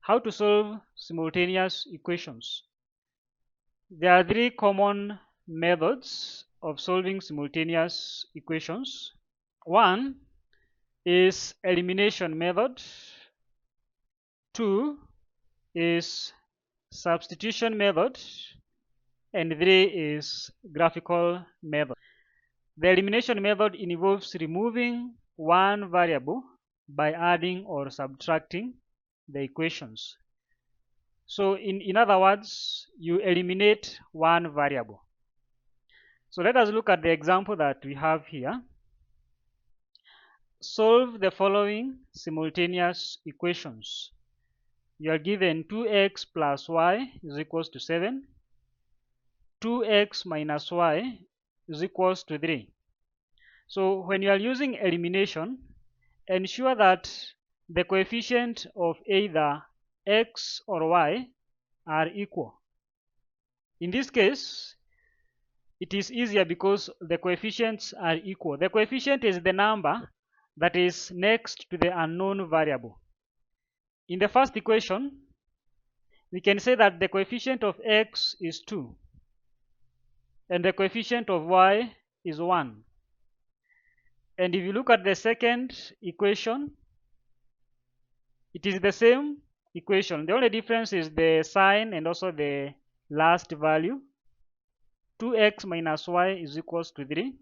How to solve simultaneous equations. There are three common methods of solving simultaneous equations. One is elimination method. Two is substitution method. And three is graphical method. The elimination method involves removing one variable by adding or subtracting the equations. So in other words, you eliminate one variable. So let us look at the example that we have here. Solve the following simultaneous equations. You are given 2x plus y is equals to 7. 2x minus y is equals to 3. So when you are using elimination, ensure that the coefficient of either x or y are equal. In this case, it is easier because the coefficients are equal. The coefficient is the number that is next to the unknown variable. In the first equation, we can say that the coefficient of x is 2 and the coefficient of y is 1. And if you look at the second equation, it is the same equation. The only difference is the sign and also the last value. 2x minus y is equals to 3.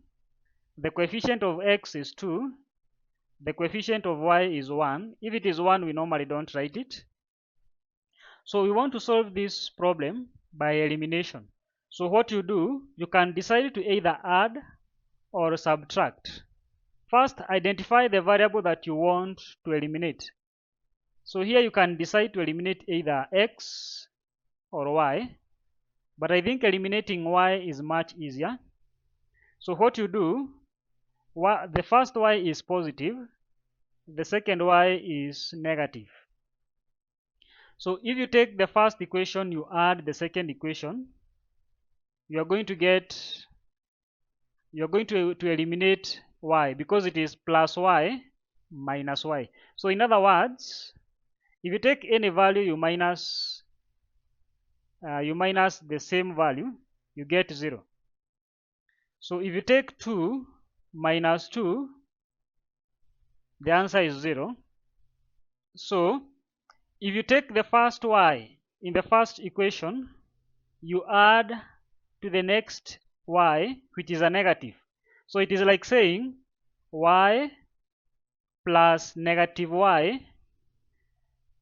The coefficient of x is 2. The coefficient of y is 1. If it is 1, we normally don't write it. So we want to solve this problem by elimination. So what you do, you can decide to either add or subtract. First, identify the variable that you want to eliminate. So here you can decide to eliminate either x or y, but I think eliminating y is much easier. So what you do, the first y is positive, the second y is negative. So if you take the first equation, you add the second equation, you are going to eliminate y because it is plus y minus y. So in other words, if you take any value, you minus the same value, you get 0. So if you take 2 minus 2, the answer is 0. So if you take the first y in the first equation, you add to the next y, which is a negative. So it is like saying y plus negative y.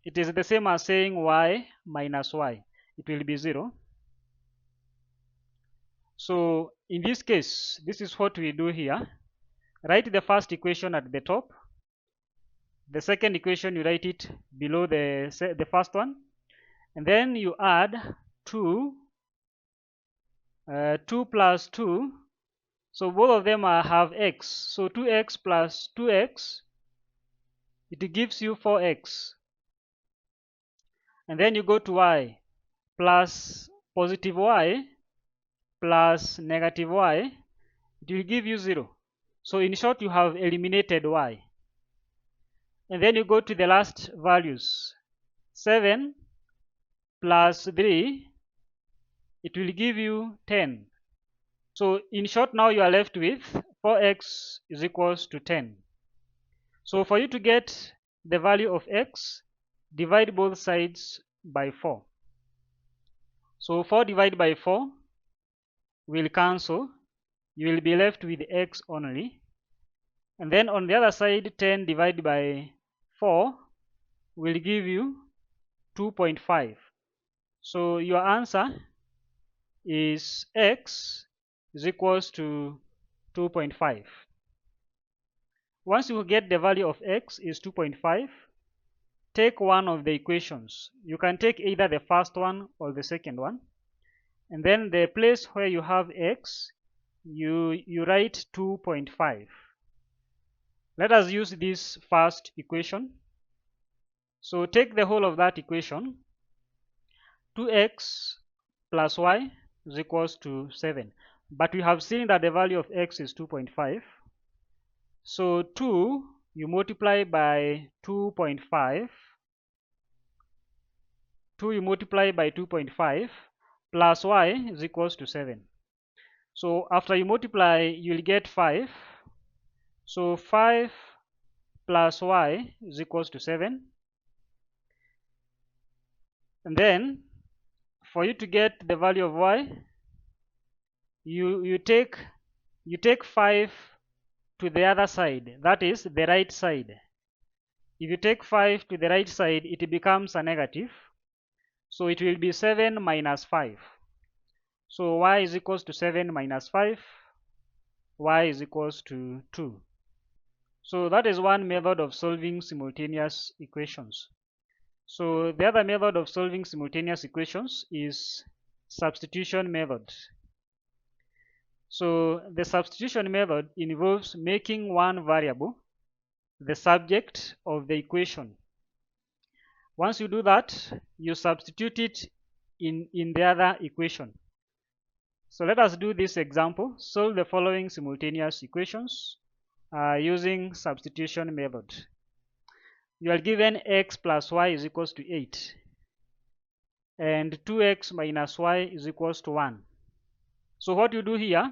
It is the same as saying y minus y. It will be 0. So in this case, this is what we do here. Write the first equation at the top. The second equation, you write it below the first one. And then you add 2 plus 2. So both of them have x. So 2x plus 2x, it gives you 4x. And then you go to y plus positive y plus negative y, it will give you 0. So in short, you have eliminated y. And then you go to the last values. 7 plus 3, it will give you 10. So in short, now you are left with 4x is equals to 10. So for you to get the value of x, divide both sides by 4. So 4 divided by 4 will cancel. You will be left with x only. And then on the other side, 10 divided by 4 will give you 2.5. So your answer is x is equals to 2.5. Once you get the value of x is 2.5, take one of the equations. You can take either the first one or the second one. And then the place where you have x, you write 2.5. Let us use this first equation. So take the whole of that equation. 2x plus y is equals to 7. But we have seen that the value of x is 2.5. So 2 you multiply by 2.5. 2 you multiply by 2.5 plus y is equals to 7. So after you multiply, you'll get 5. So 5 plus y is equals to 7. And then for you to get the value of y, you take 5 to the other side, that is the right side. If you take 5 to the right side, it becomes a negative. So it will be 7 minus 5. So y is equals to 7 minus 5. Y is equals to 2. So that is one method of solving simultaneous equations. So the other method of solving simultaneous equations is substitution method. So the substitution method involves making one variable the subject of the equation. Once you do that, you substitute it in the other equation. So let us do this example. Solve the following simultaneous equations using substitution method. You are given x plus y is equals to 8 and 2x minus y is equals to 1. So what you do here,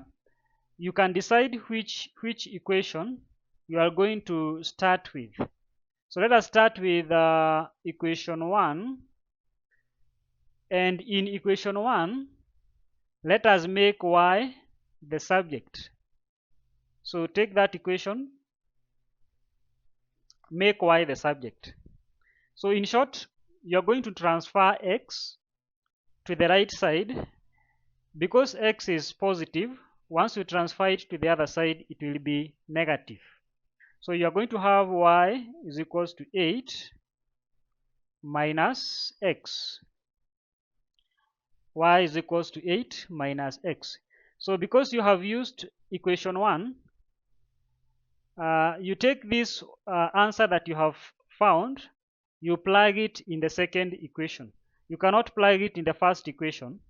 you can decide which equation you are going to start with. So let us start with equation 1, and in equation 1 let us make y the subject. So take that equation, make y the subject. So in short, you are going to transfer x to the right side. Because x is positive, once you transfer it to the other side, it will be negative. So you are going to have y is equals to 8 minus x. Y is equals to 8 minus x. So because you have used equation 1, you take this answer that you have found, you plug it in the second equation. You cannot plug it in the first equation.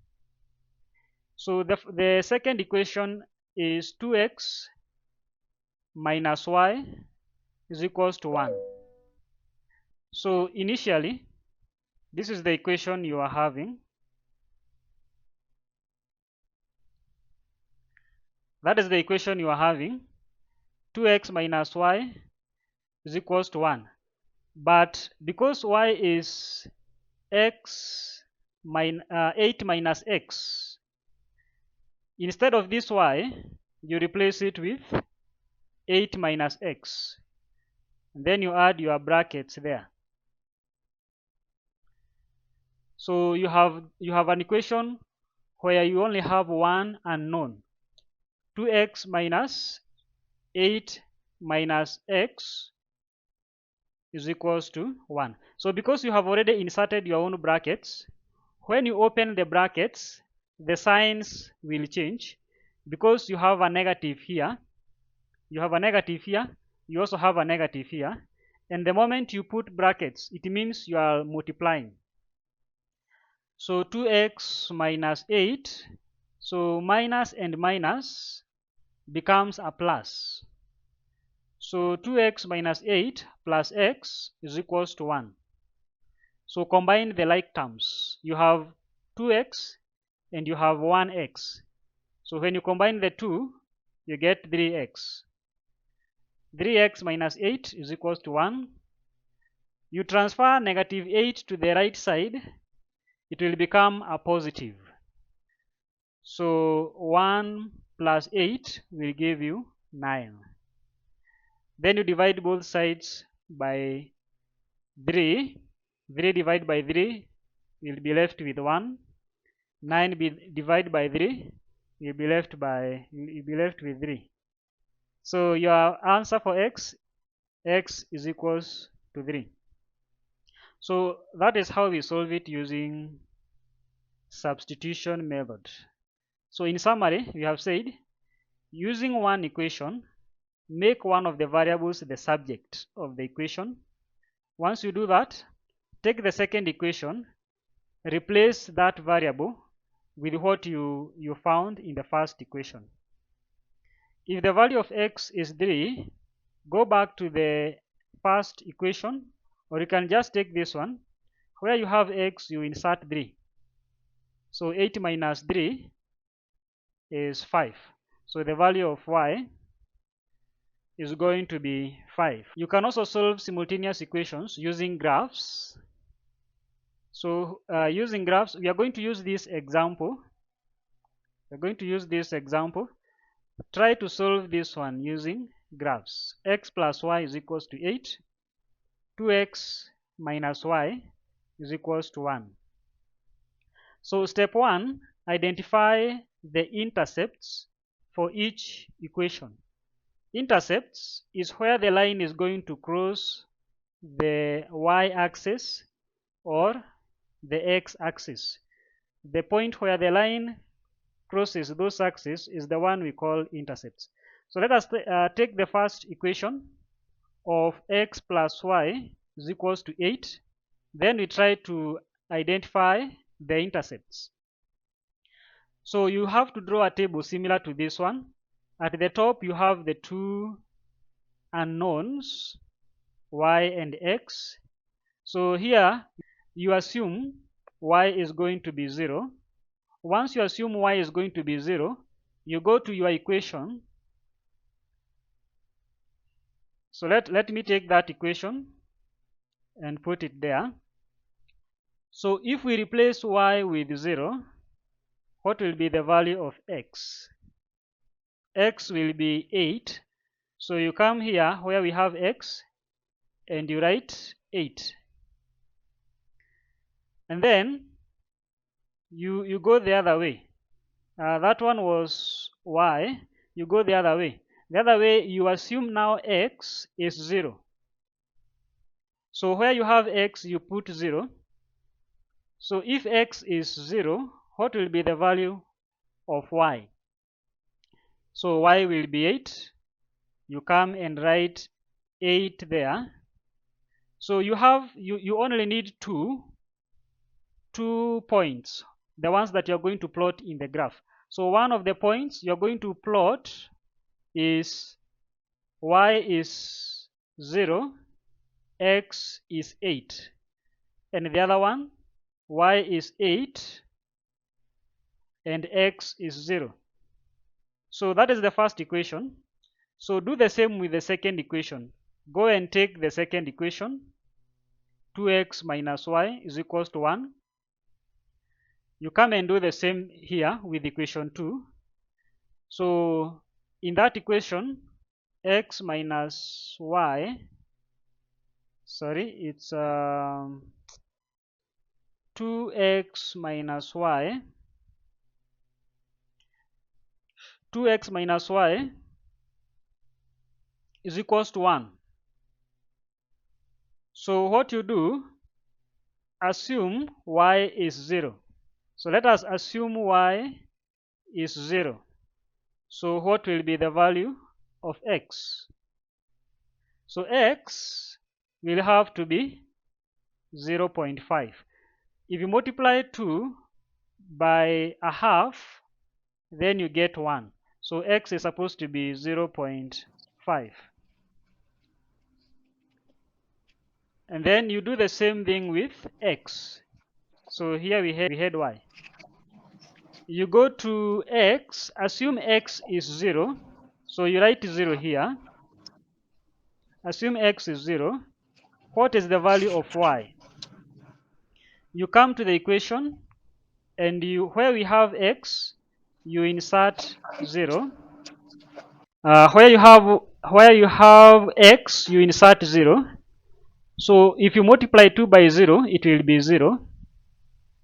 So the second equation is 2x minus y is equals to 1. So initially, this is the equation you are having. That is the equation you are having. 2x minus y is equals to 1. But because y is 8 minus x, instead of this y, you replace it with 8 minus x. And then you add your brackets there. So you have an equation where you only have one unknown. 2x minus 8 minus x is equals to 1. So because you have already inserted your own brackets, when you open the brackets, the signs will change. Because you have a negative here, you have a negative here, you also have a negative here, and the moment you put brackets, it means you are multiplying. So 2x minus 8, so minus and minus becomes a plus. So 2x minus 8 plus x is equals to 1. So combine the like terms. You have 2x and you have 1x. So when you combine the two, you get 3x. 3x minus 8 is equals to 1. You transfer negative 8 to the right side, it will become a positive. So 1 plus 8 will give you 9. Then you divide both sides by 3. 3 divided by 3 will be left with 1. 9 divided by 3 will be left with 3. So your answer for x is equals to 3. So that is how we solve it using substitution method. So in summary, we have said using one equation, make one of the variables the subject of the equation. Once you do that, take the second equation, replace that variable with what you found in the first equation. If the value of x is 3, go back to the first equation, or you can just take this one where you have x, you insert 3. So 8 minus 3 is 5. So the value of y is going to be 5. You can also solve simultaneous equations using graphs. So using graphs, we are going to use this example. We're going to use this example. Try to solve this one using graphs. X plus y is equals to 8. 2x minus y is equals to 1. So step 1, identify the intercepts for each equation. Intercepts is where the line is going to cross the y-axis or the x-axis. The point where the line crosses those axes is the one we call intercepts. So let us take the first equation of x plus y is equals to 8. Then we try to identify the intercepts. So you have to draw a table similar to this one. At the top you have the two unknowns, y and x. So here you assume y is going to be 0. Once you assume y is going to be 0, you go to your equation. So let me take that equation and put it there. So if we replace y with 0, what will be the value of x? X will be 8. So you come here where we have x and you write 8. And then you go the other way. That one was y. You go the other way. The other way, you assume now x is 0. So where you have x, you put 0. So if x is 0, what will be the value of y? So y will be 8. You come and write 8 there. So you only need two points, the ones that you're going to plot in the graph. So one of the points you're going to plot is y is 0, x is 8. And the other one, y is 8 and x is 0. So that is the first equation. So do the same with the second equation. Go and take the second equation. 2x minus y is equals to 1. You come and do the same here with equation 2. So in that equation, x minus y, it's 2x minus y. 2x minus y is equals to 1. So what you do, assume y is 0. So let us assume y is 0. So what will be the value of x? So x will have to be 0.5. If you multiply 2 by a half, then you get 1. So x is supposed to be 0.5. And then you do the same thing with x. So here we had y. You go to x, assume x is 0. So you write 0 here. Assume x is 0. What is the value of y? You come to the equation, and where we have x, you insert 0. Where you have x, you insert 0. So if you multiply 2 by 0, it will be 0.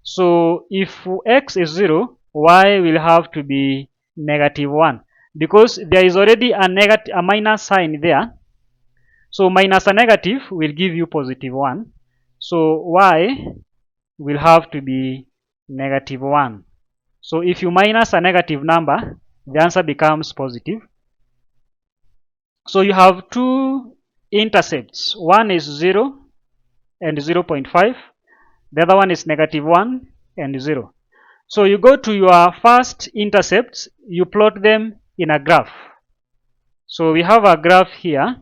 So if x is 0, y will have to be negative 1, because there is already a minus sign there. So minus a negative will give you positive 1. So y will have to be negative 1. So if you minus a negative number, the answer becomes positive. So you have two intercepts. One is 0 and 0.5. The other one is negative 1 and 0. So you go to your first intercepts, you plot them in a graph. So we have a graph here.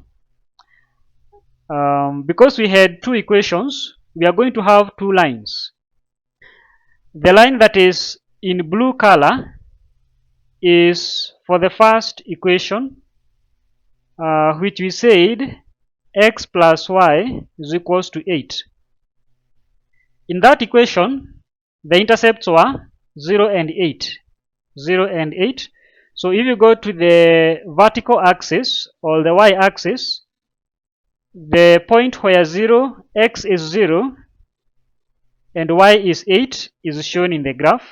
Because we had two equations, we are going to have two lines. The line that is in blue color is for the first equation, which we said x plus y is equals to 8. In that equation, the intercepts were 0 and 8. 0 and 8. So if you go to the vertical axis or the y-axis, the point where x is 0 and y is 8 is shown in the graph.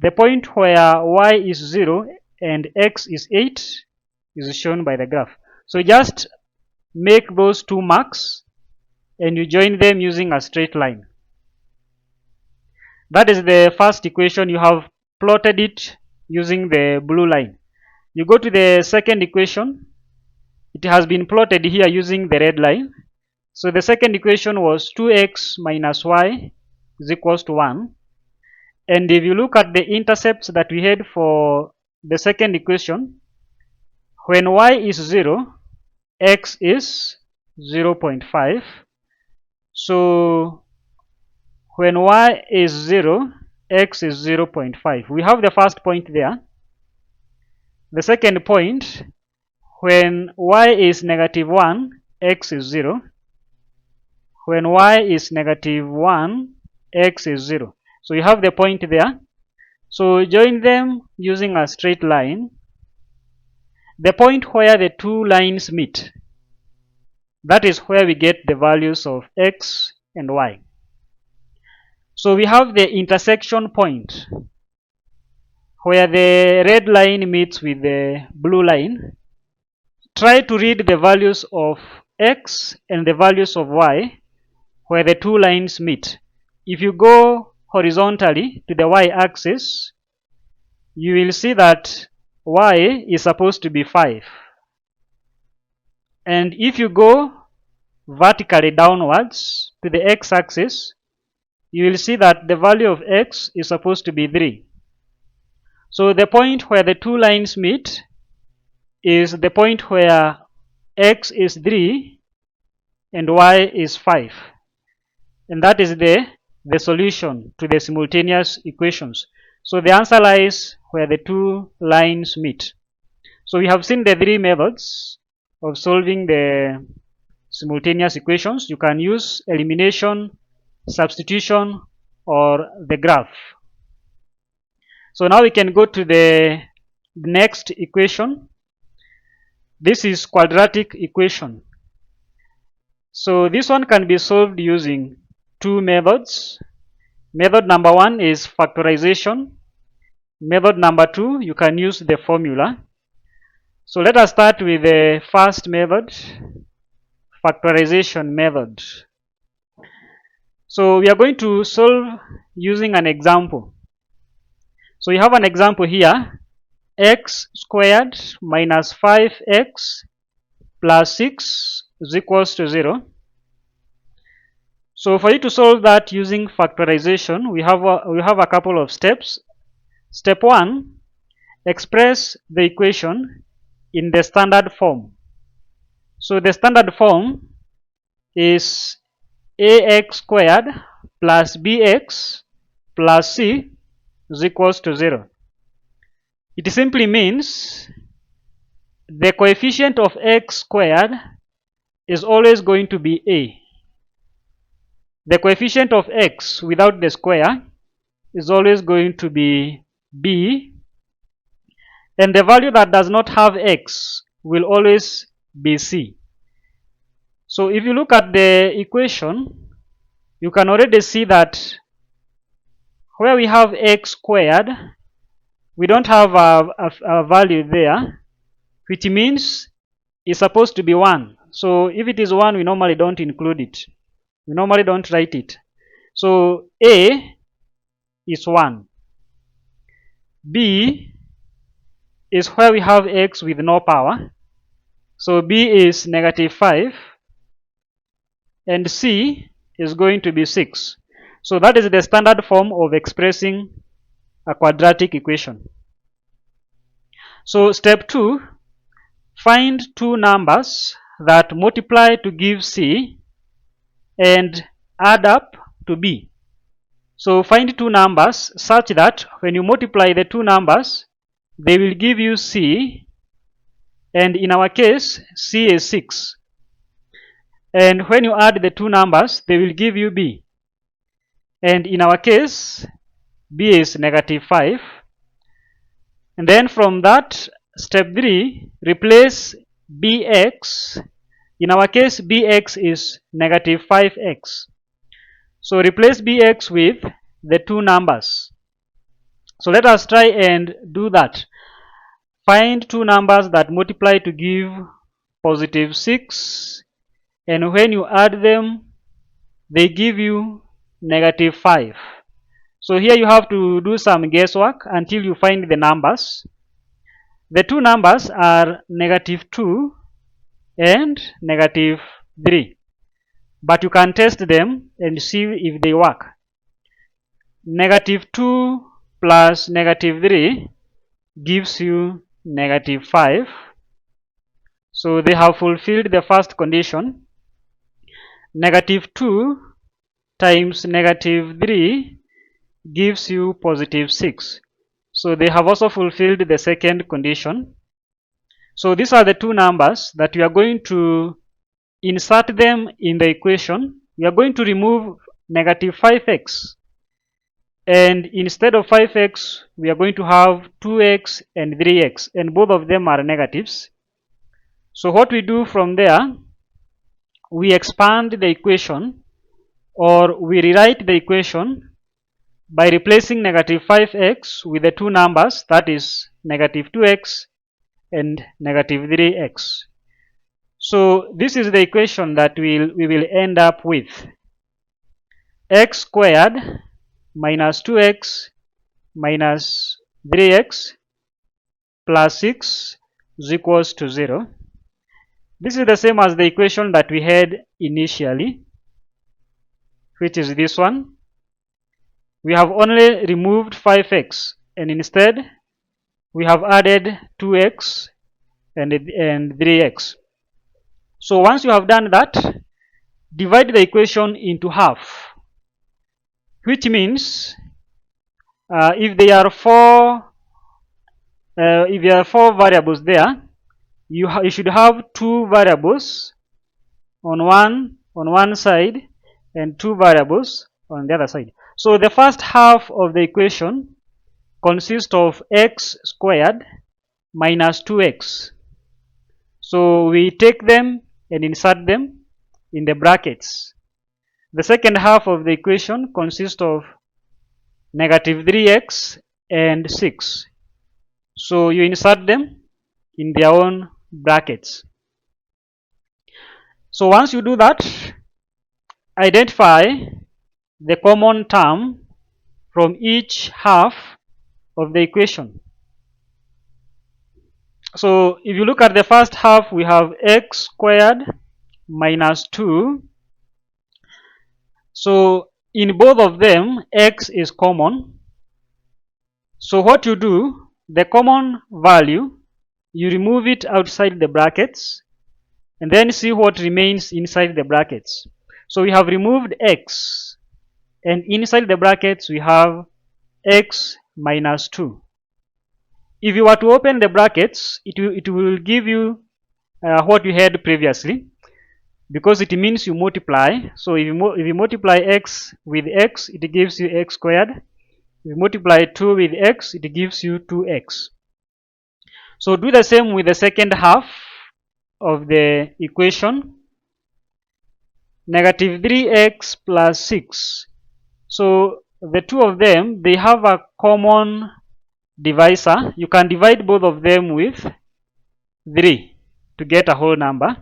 The point where y is 0 and x is 8 is shown by the graph. So just make those two marks and you join them using a straight line. That is the first equation. You have plotted it using the blue line. You go to the second equation. It has been plotted here using the red line. So the second equation was 2x minus y is equals to 1. And if you look at the intercepts that we had for the second equation, when y is 0, x is 0.5. So when y is 0, x is 0.5. We have the first point there. The second point, when y is negative 1, x is 0. When y is negative 1, x is 0. So you have the point there. So join them using a straight line. The point where the two lines meet, that is where we get the values of x and y. So we have the intersection point where the red line meets with the blue line. Try to read the values of x and the values of y where the two lines meet. If you go horizontally to the y-axis, you will see that y is supposed to be 5. And if you go vertically downwards to the x-axis, you will see that the value of x is supposed to be 3. So the point where the two lines meet is the point where x is 3 and y is 5. And that is the solution to the simultaneous equations. So the answer lies where the two lines meet. So we have seen the three methods of solving the simultaneous equations. You can use elimination, substitution, or the graph. So now we can go to the next equation. This is quadratic equation. So this one can be solved using two methods. Method number one is factorization. Method number two, you can use the formula. So let us start with the first method, factorization method. So we are going to solve using an example. So you have an example here, x squared minus 5x plus 6 is equals to 0. So for you to solve that using factorization, we have a couple of steps. Step 1, express the equation in the standard form. So the standard form is ax squared plus bx plus c is equals to 0. It simply means the coefficient of x squared is always going to be a. The coefficient of x without the square is always going to be b, and the value that does not have x will always be c. So if you look at the equation, you can already see that where we have x squared, we don't have a value there, which means it's supposed to be 1. So if it is 1, we normally don't include it. We normally don't write it. So a is 1. B is where we have x with no power. So b is negative 5. And c is going to be 6. So that is the standard form of expressing a quadratic equation. So step 2, find two numbers that multiply to give c and add up to b. So find two numbers such that when you multiply the two numbers, they will give you c, and in our case, c is 6. And when you add the two numbers, they will give you b. And in our case, b is negative 5. And then from that, step 3, replace bx. In our case, bx is negative 5x. So replace bx with the two numbers. So let us try and do that. Find two numbers that multiply to give positive 6, and when you add them, they give you negative 5. So here you have to do some guesswork until you find the numbers. The two numbers are negative 2 and negative 3, but you can test them and see if they work. Negative 2 plus negative 3 gives you negative 5. So they have fulfilled the first condition. Negative 2 times negative 3 gives you positive 6. So they have also fulfilled the second condition. So these are the two numbers that we are going to insert them in the equation. We are going to remove negative 5x, and instead of 5x we are going to have 2x and 3x, and both of them are negatives. So what we do from there, we expand the equation, or we rewrite the equation by replacing negative 5x with the two numbers, that is negative 2x and negative 3x. So this is the equation that we will end up with. X squared minus 2x minus 3x plus 6 is equals to 0. This is the same as the equation that we had initially, which is this one. We have only removed 5x, and instead we have added 2x and 3x. So once you have done that, divide the equation into half, which means if there are four variables there, you should have two variables on one side and two variables on the other side. So the first half of the equation consists of x squared minus 2x. So we take them and insert them in the brackets. The second half of the equation consists of negative 3x and 6. So you insert them in their own brackets. So once you do that, identify the common term from each half of the equation. So if you look at the first half, we have x squared minus 2. So in both of them, x is common. So what you do, the common value, you remove it outside the brackets and then see what remains inside the brackets. So we have removed x, and inside the brackets we have x minus 2. If you were to open the brackets, it will give you what you had previously, because it means you multiply. So if you multiply x with x, it gives you x squared. If you multiply 2 with x, it gives you 2x. So do the same with the second half of the equation, negative 3x plus 6. So the two of them, they have a common divisor. You can divide both of them with 3 to get a whole number.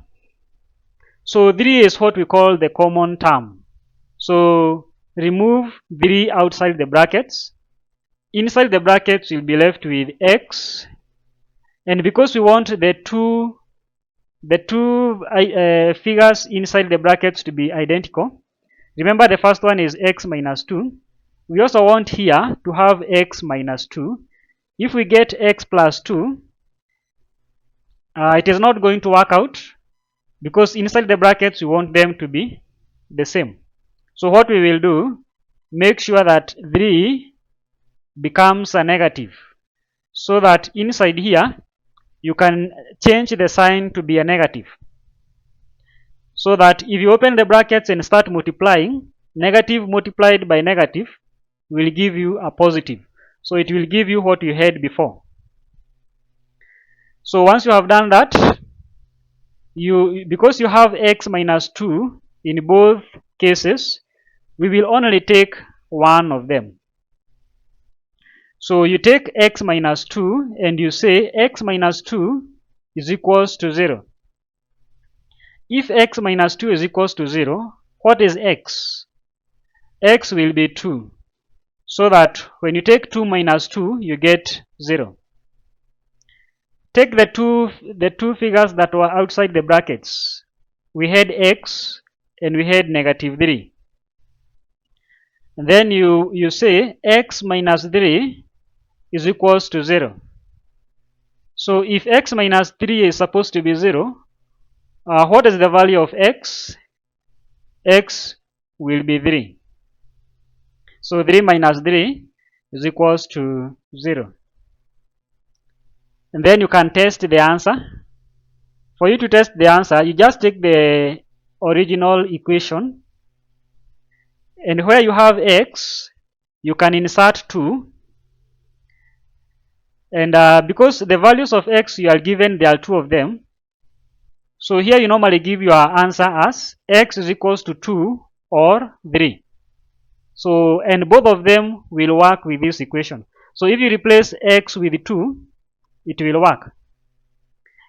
So 3 is what we call the common term. So remove 3 outside the brackets. Inside the brackets, you'll be left with x. And because we want the two figures inside the brackets to be identical, remember the first one is x minus 2. We also want here to have x minus 2. If we get x plus 2, it is not going to work out, because inside the brackets we want them to be the same. So what we will do, make sure that 3 becomes a negative, so that inside here you can change the sign to be a negative, so that if you open the brackets and start multiplying, negative multiplied by negative will give you a positive. So it will give you what you had before. So once you have done that, because you have x minus 2 in both cases, we will only take one of them. So you take x minus 2 and you say x minus 2 is equals to 0. If x minus 2 is equals to 0, what is x? X will be 2. So that when you take 2 minus 2, you get 0. Take the two figures that were outside the brackets. We had x and we had negative 3. And then you say x minus 3 is equals to 0. So if x minus 3 is supposed to be 0, what is the value of x? X will be 3. So 3 minus 3 is equals to 0. And then you can test the answer. For you to test the answer, you just take the original equation, and where you have x, you can insert 2. And because the values of x you are given, there are 2 of them. So here you normally give your answer as x is equals to 2 or 3. So, and both of them will work with this equation. So if you replace x with 2, it will work.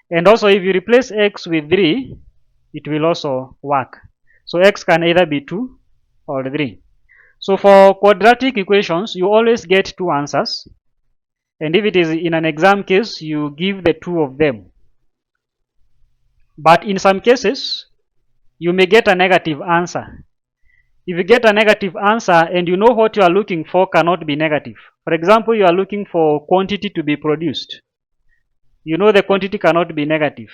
And also if you replace x with 3, it will also work. So x can either be 2 or 3. So for quadratic equations, you always get 2 answers. And if it is in an exam case, you give the 2 of them. But in some cases, you may get a negative answer. If you get a negative answer and you know what you are looking for cannot be negative. For example, you are looking for quantity to be produced. You know the quantity cannot be negative.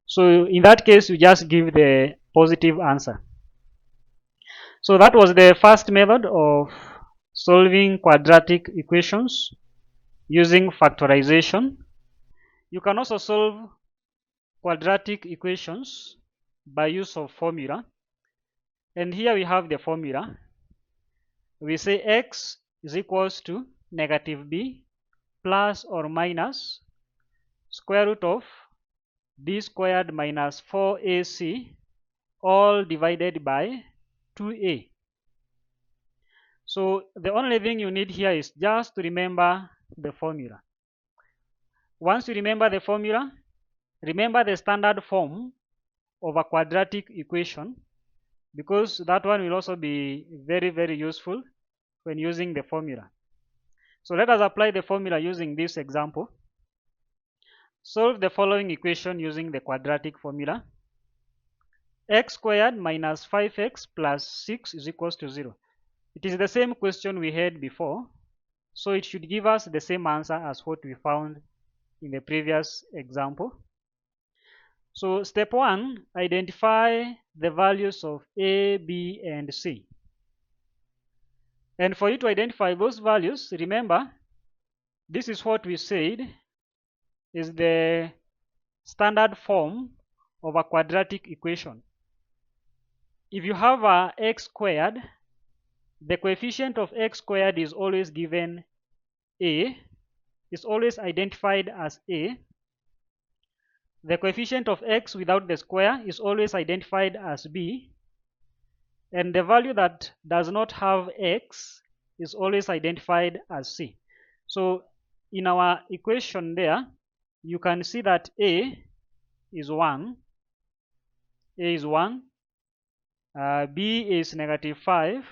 So in that case, you just give the positive answer. So that was the first method of solving quadratic equations using factorization. You can also solve quadratic equations by use of formula. And here we have the formula. We say x is equals to negative b plus or minus square root of b squared minus 4ac all divided by 2a. So the only thing you need here is just to remember the formula. Once you remember the formula, remember the standard form of a quadratic equation, because that one will also be very, very useful when using the formula. So let us apply the formula using this example. Solve the following equation using the quadratic formula. X squared minus 5x plus 6 is equals to 0. It is the same question we had before, so it should give us the same answer as what we found in the previous example. So step 1, identify the values of a, b, and c. And for you to identify those values, remember, this is what we said is the standard form of a quadratic equation. If you have a x squared, the coefficient of x squared is always given a, is always identified as a. The coefficient of x without the square is always identified as b. And the value that does not have x is always identified as c. So in our equation there, you can see that a is 1, a is 1, b is negative 5,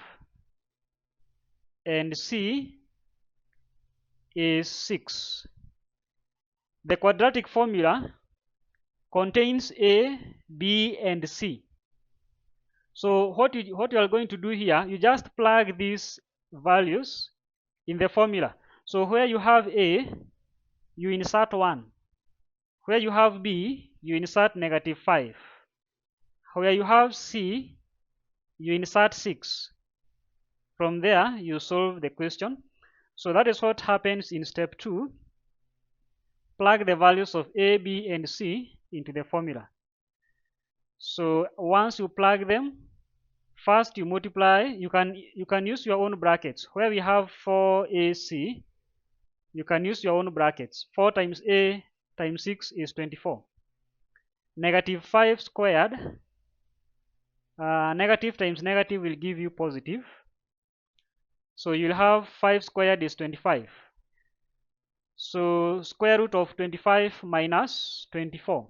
and c is 6. The quadratic formula contains a, b, and c. So what you are going to do here, you just plug these values in the formula. So where you have a, you insert 1. Where you have b, you insert negative 5. Where you have c, you insert 6. From there, you solve the question. So that is what happens in step 2. Plug the values of a, b, and c into the formula. So once you plug them, first you multiply. You can use your own brackets. Where we have 4ac, you can use your own brackets. 4 times a times 6 is 24. Negative 5 squared, negative times negative will give you positive. So you'll have 5 squared is 25. So square root of 25 minus 24.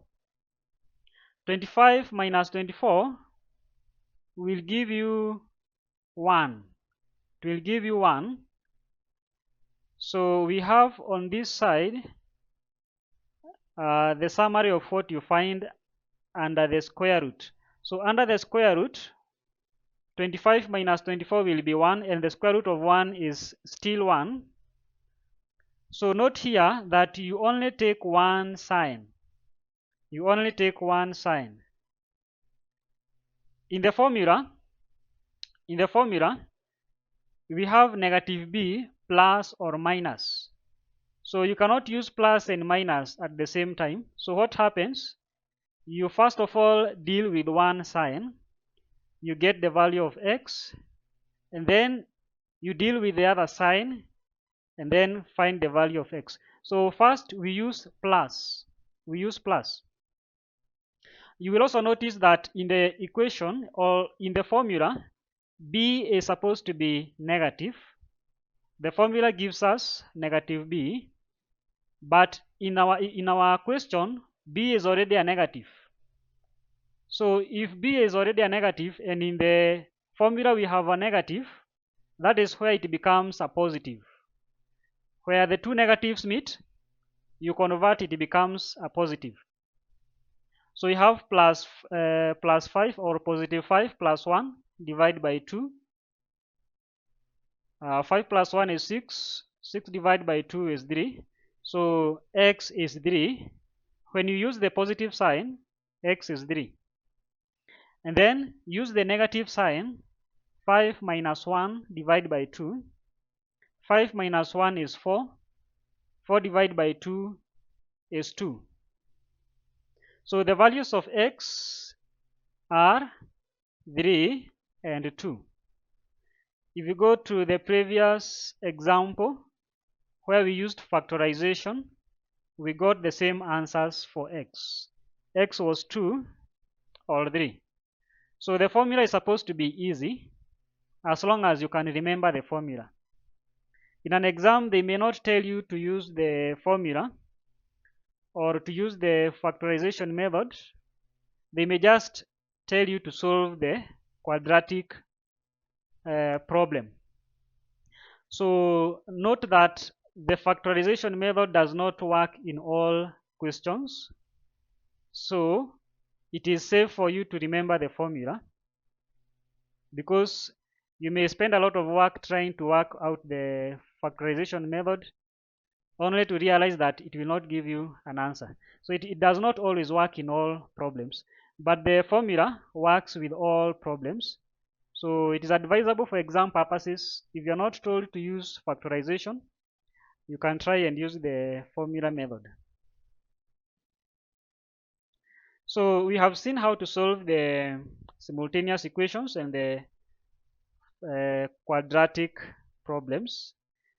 25 minus 24 will give you 1. It will give you 1. So we have on this side the summary of what you find under the square root. So under the square root, 25 minus 24 will be 1, and the square root of 1 is still 1. So note here that you only take one sign. You only take one sign. In the formula, we have negative b plus or minus. So you cannot use plus and minus at the same time. So what happens? You first of all deal with one sign. You get the value of x, and then you deal with the other sign, and then find the value of x. So first we use plus. You will also notice that in the equation or in the formula, b is supposed to be negative. The formula gives us negative b, but in our question, b is already a negative. So if b is already a negative and in the formula we have a negative, that is where it becomes a positive. Where the two negatives meet, you convert, it becomes a positive. So you have plus 5 or positive 5 plus 1 divided by 2. 5 plus 1 is 6. 6 divided by 2 is 3. So x is 3. When you use the positive sign, x is 3. And then use the negative sign. 5 minus 1 divided by 2. 5 minus 1 is 4. 4 divided by 2 is 2. So the values of x are 3 and 2. If you go to the previous example where we used factorization, we got the same answers for x. X was 2 or 3. So the formula is supposed to be easy as long as you can remember the formula. In an exam, they may not tell you to use the formula or to use the factorization method. They may just tell you to solve the quadratic problem. So note that the factorization method does not work in all questions. So it is safe for you to remember the formula, because you may spend a lot of work trying to work out the factorization method only to realize that it will not give you an answer. So it does not always work in all problems, but the formula works with all problems. So it is advisable for exam purposes. If you're not told to use factorization, you can try and use the formula method. So we have seen how to solve the simultaneous equations and the quadratic problems.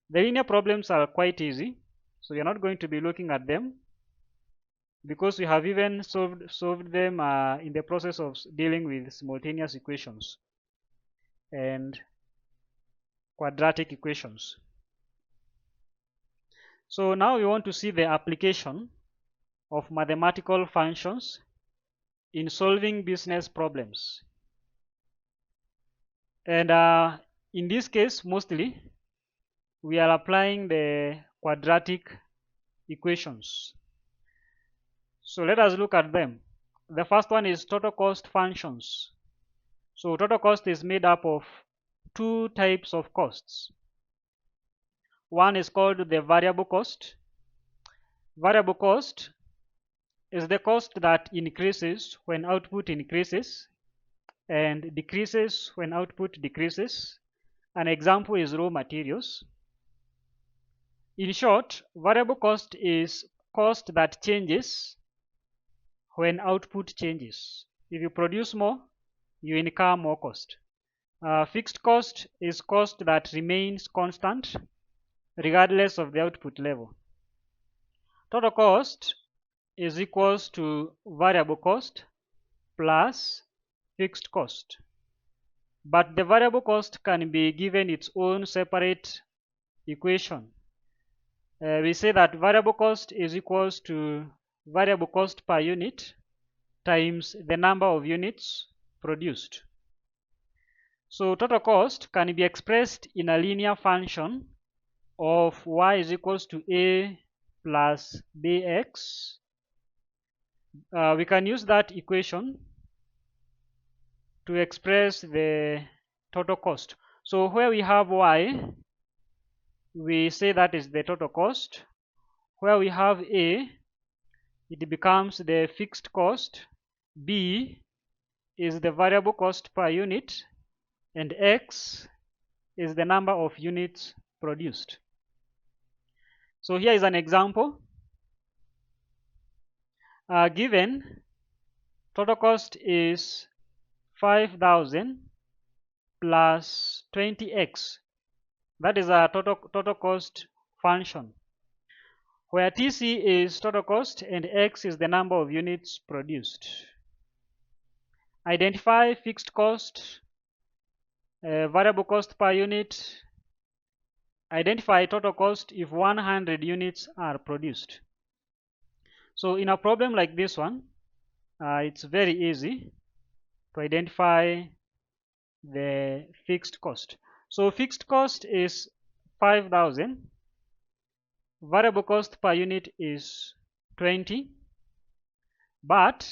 The linear problems are quite easy, so you're not going to be looking at them because we have even solved them in the process of dealing with simultaneous equations and quadratic equations. So now we want to see the application of mathematical functions in solving business problems. And in this case, mostly we are applying the quadratic equations. So let us look at them. The first one is total cost functions. So total cost is made up of two types of costs. One is called the variable cost. Variable cost is the cost that increases when output increases. and decreases when output decreases. An example is raw materials. In short, variable cost is cost that changes when output changes. If you produce more, you incur more cost. Fixed cost is cost that remains constant regardless of the output level. Total cost is equals to variable cost plus fixed cost. But the variable cost can be given its own separate equation. We say that variable cost is equals to variable cost per unit times the number of units produced. So total cost can be expressed in a linear function of y is equals to a plus bx. We can use that equation to express the total cost. So where we have y, we say that is the total cost. Where we have a, it becomes the fixed cost. B is the variable cost per unit, and x is the number of units produced. So here is an example. Given total cost is 5,000 plus 20x. That is a total cost function, where TC is total cost and x is the number of units produced. Identify fixed cost, variable cost per unit. Identify total cost if 100 units are produced. So in a problem like this one, it's very easy to identify the fixed cost. So fixed cost is 5,000. Variable cost per unit is 20. But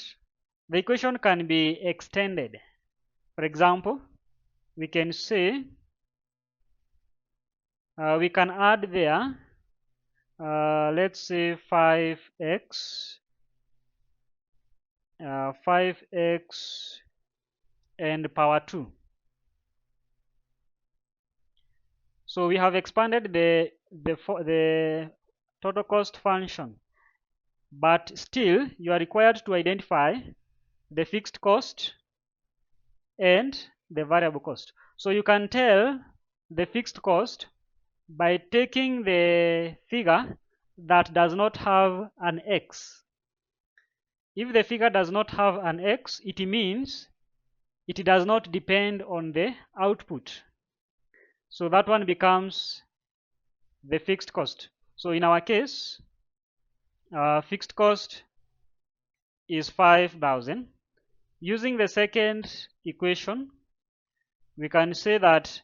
the equation can be extended. For example, we can say we can add there, let's say 5x, 5x and power 2. So we have expanded the total cost function, but still you are required to identify the fixed cost and the variable cost. So you can tell the fixed cost by taking the figure that does not have an x. If the figure does not have an x, it means it does not depend on the output. So that one becomes the fixed cost. So in our case, fixed cost is 5,000. Using the second equation, we can say that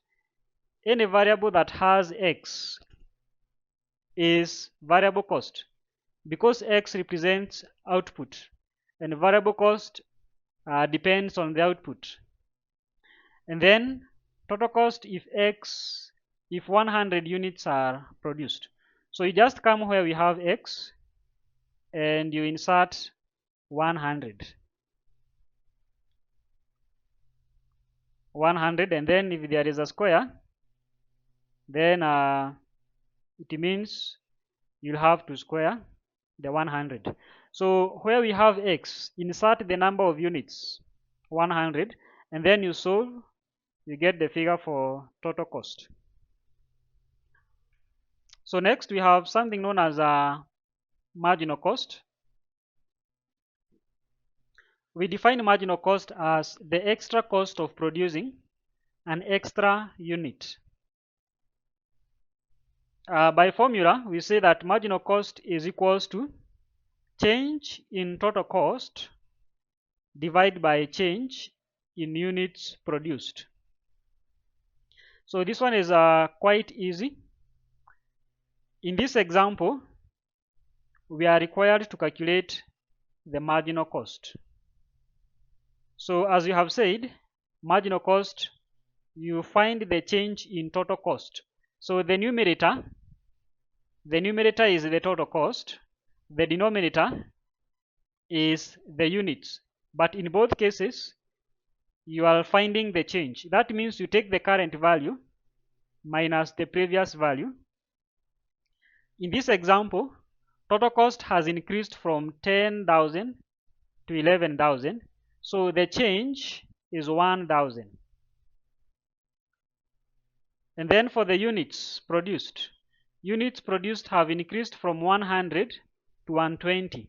any variable that has x is variable cost, because x represents output and variable cost depends on the output. And then total cost if 100 units are produced. So you just come where we have x and you insert 100, and then if there is a square, then it means you'll have to square the 100. So where we have x, insert the number of units 100, and then you solve, you get the figure for total cost. So next we have something known as marginal cost. We define marginal cost as the extra cost of producing an extra unit. By formula, we say that marginal cost is equals to change in total cost divided by change in units produced. So this one is quite easy. In this example, we are required to calculate the marginal cost. So as you have said, marginal cost, you find the change in total cost. So the numerator is the total cost, the denominator is the units, but in both cases you are finding the change. That means you take the current value minus the previous value. In this example, total cost has increased from 10,000 to 11,000. So the change is 1,000. And then for the units produced have increased from 100 to 120.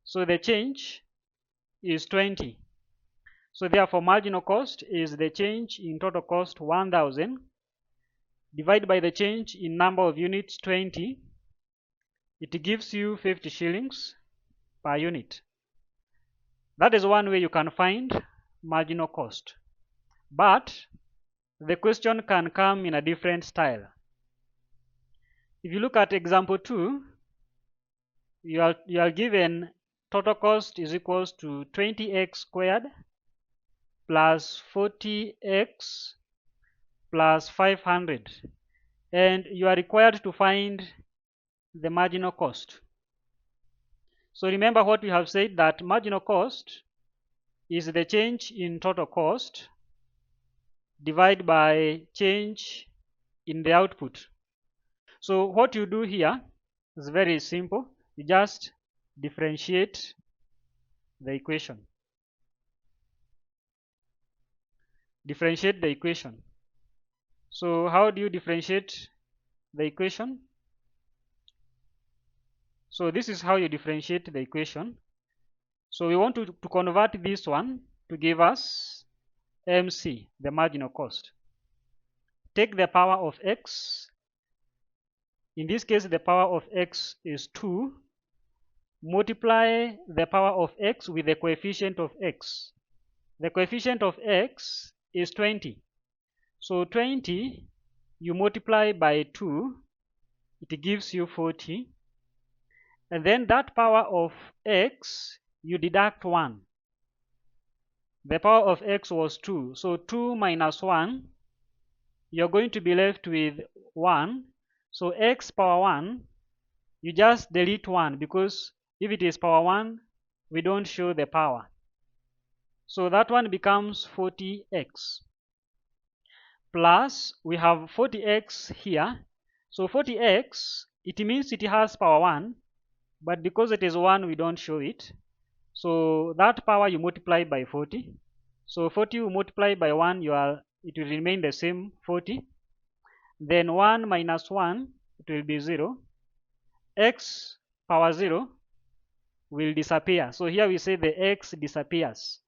So the change is 20. So therefore marginal cost is the change in total cost 1,000 divided by the change in number of units 20. It gives you 50 shillings per unit. That is one way you can find marginal cost. But the question can come in a different style. If you look at example 2, you are given total cost is equals to 20x squared plus 40x plus 500, and you are required to find the marginal cost. So remember what we have said, that marginal cost is the change in total cost divided by change in the output. So what you do here is very simple. You just differentiate the equation. Differentiate the equation. So how do you differentiate the equation? So this is how you differentiate the equation. So we want to convert this one to give us MC, the marginal cost. Take the power of x. In this case, the power of x is 2. Multiply the power of x with the coefficient of x. The coefficient of x is 20. So 20 you multiply by 2, it gives you 40. And then that power of x, you deduct 1. The power of x was 2. So 2 minus 1, you're going to be left with 1. So x power 1, you just delete 1, because if it is power 1, we don't show the power. So that one becomes 40x. Plus, we have 40x here. So 40x, it means it has power 1, but because it is 1, we don't show it. So that power you multiply by 40. So 40 you multiply by 1, it will remain the same, 40. Then 1 minus 1, it will be 0. X power 0 will disappear. So here we say the x disappears.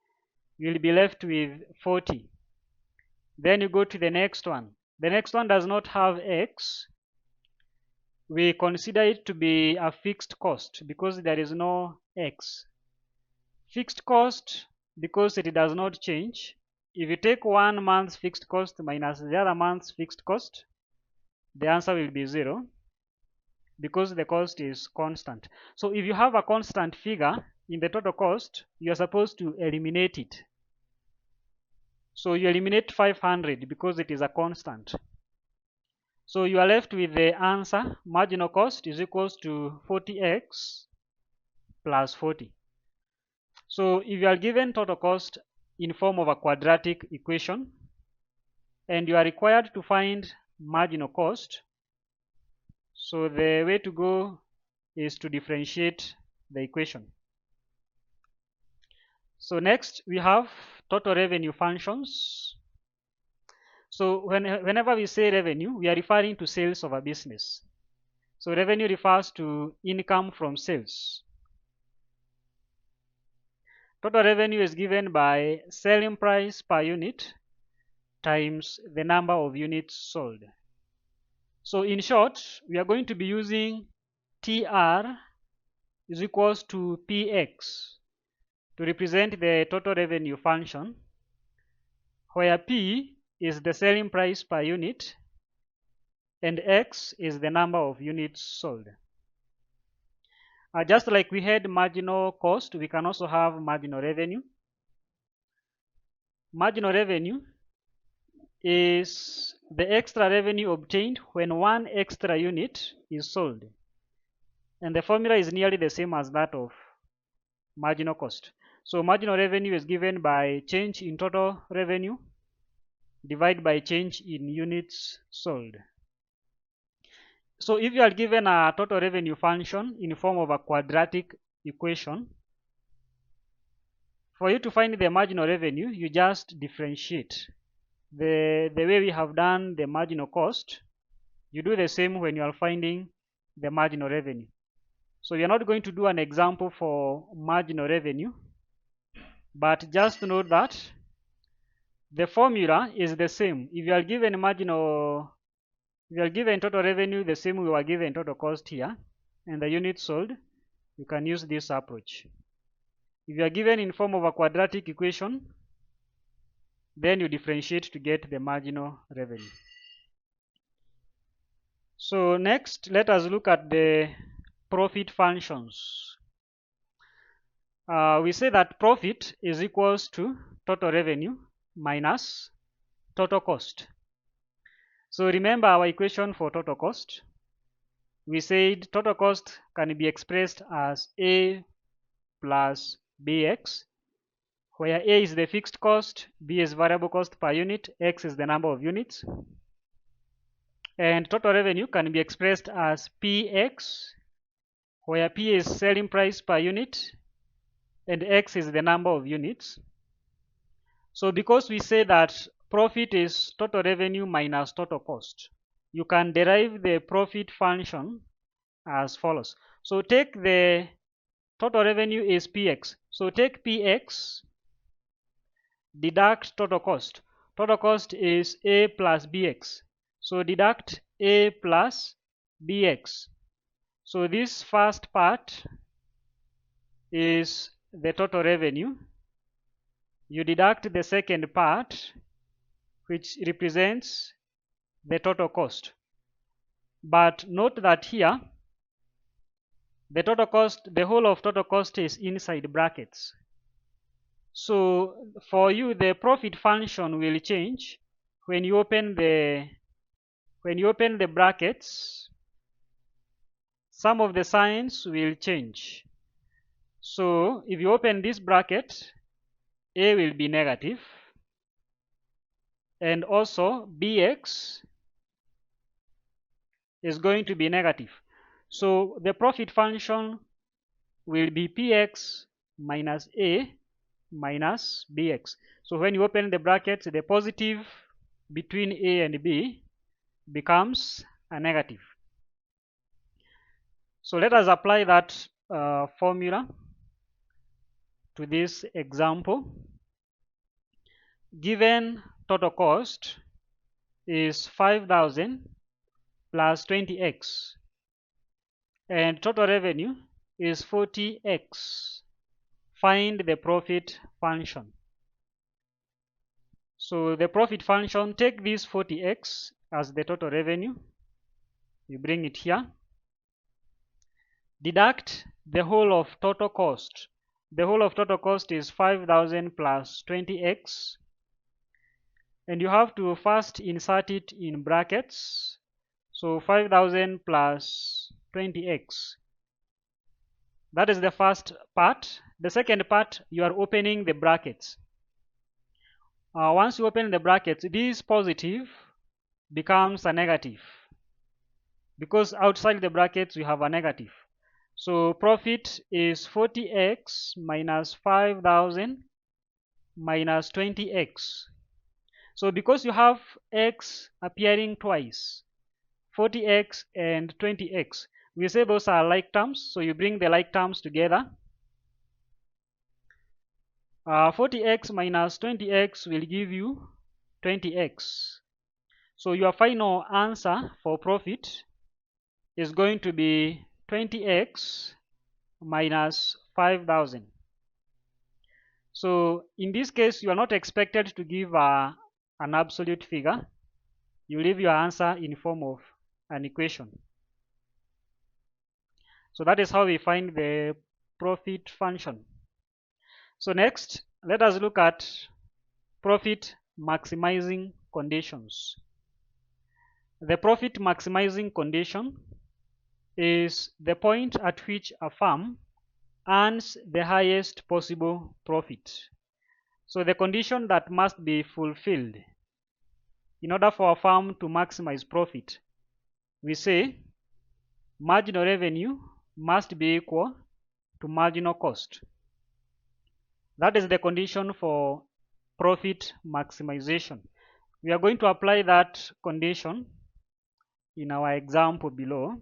You will be left with 40. Then you go to the next one. The next one does not have x. We consider it to be a fixed cost because there is no x. Fixed cost, because it does not change. If you take 1 month's fixed cost minus the other month's fixed cost, the answer will be 0 because the cost is constant. So if you have a constant figure in the total cost, you are supposed to eliminate it. So you eliminate 500 because it is a constant. So you are left with the answer, marginal cost is equals to 40x plus 40. So if you are given total cost in form of a quadratic equation and you are required to find marginal cost, so the way to go is to differentiate the equation. So next we have total revenue functions. So whenever we say revenue, we are referring to sales of a business. So revenue refers to income from sales. Total revenue is given by selling price per unit times the number of units sold. So in short, we are going to be using TR is equals to PX to represent the total revenue function, where P is the selling price per unit and X is the number of units sold. Just like we had marginal cost, we can also have marginal revenue. Marginal revenue is the extra revenue obtained when one extra unit is sold. And the formula is nearly the same as that of marginal cost. So marginal revenue is given by change in total revenue divided by change in units sold. So if you are given a total revenue function in the form of a quadratic equation, for you to find the marginal revenue, you just differentiate. The way we have done the marginal cost, you do the same when you are finding the marginal revenue. So you're not going to do an example for marginal revenue, but just note that the formula is the same. If you are given total revenue, the same we were given total cost here, and the units sold, you can use this approach. If you are given in form of a quadratic equation, then you differentiate to get the marginal revenue. So next, let us look at the profit functions. We say that profit is equals to total revenue minus total cost. So remember our equation for total cost. We said total cost can be expressed as A plus BX, where A is the fixed cost, B is variable cost per unit, X is the number of units. And total revenue can be expressed as PX, where P is selling price per unit and X is the number of units. So because we say that profit is total revenue minus total cost, you can derive the profit function as follows. So take the total revenue is PX. So take PX, deduct total cost. Total cost is A plus BX. So deduct A plus BX. So this first part is the total revenue. You deduct the second part, which represents the total cost. But note that here, the total cost, the whole of total cost is inside brackets. So for you, the profit function will change when you open the brackets. Some of the signs will change. So if you open this bracket, A will be negative, and also BX is going to be negative. So the profit function will be PX minus A minus BX. So when you open the brackets, the positive between A and B becomes a negative. So let us apply that formula to this example. Given total cost is 5,000 plus 20x, and total revenue is 40x. Find the profit function. So the profit function, take this 40x as the total revenue. You bring it here. Deduct the whole of total cost. The whole of total cost is 5,000 plus 20x. And you have to first insert it in brackets. So 5,000 plus 20x. That is the first part. The second part, you are opening the brackets. Once you open the brackets, this positive becomes a negative, because outside the brackets you have a negative. So profit is 40x minus 5,000 minus 20x. So because you have x appearing twice, 40x and 20x, we say those are like terms, so you bring the like terms together. 40x minus 20x will give you 20x. So your final answer for profit is going to be 20x minus 5,000. So in this case, you are not expected to give an absolute figure. You leave your answer in form of an equation. So that is how we find the profit function. So next, let us look at profit maximizing conditions. The profit maximizing condition is the point at which a firm earns the highest possible profit. So the condition that must be fulfilled in order for a firm to maximize profit, we say marginal revenue must be equal to marginal cost. That is the condition for profit maximization. We are going to apply that condition in our example below.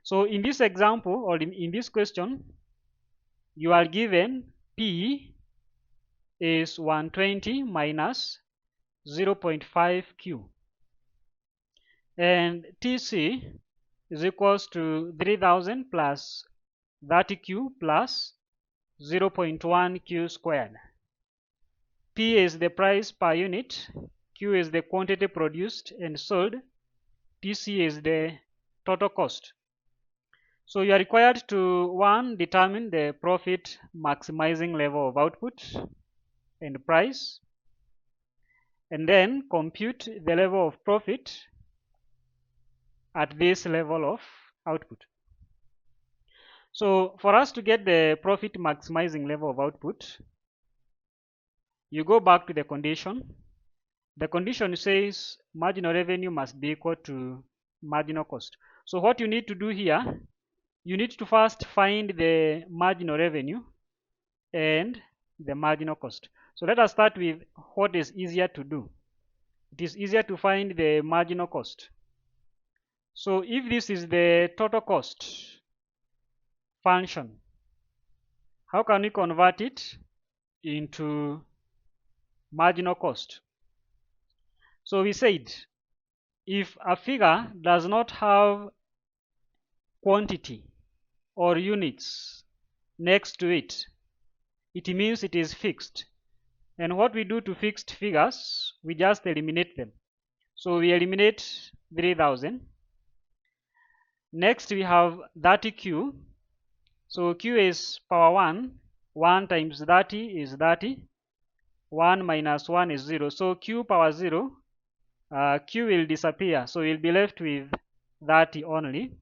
So in this example, or in this question, you are given P is 120 minus 0.5 Q, and TC is equals to 3000 plus 30 Q plus 0.1 Q squared. P is the price per unit, Q is the quantity produced and sold, TC is the total cost. So you are required to, one, determine the profit maximizing level of output and price, and then compute the level of profit at this level of output. So for us to get the profit maximizing level of output, you go back to the condition. The condition says marginal revenue must be equal to marginal cost. So what you need to do here, you need to first find the marginal revenue and the marginal cost. So let us start with what is easier to do. It is easier to find the marginal cost. So if this is the total cost function, how can we convert it into marginal cost? So we said if a figure does not have quantity or units next to it, it means it is fixed. And what we do to fixed figures, we just eliminate them. So we eliminate 3000. Next we have 30Q. So Q is power 1. 1 times 30 is 30. 1 minus 1 is 0. So Q power 0, Q will disappear. So we'll be left with 30 only.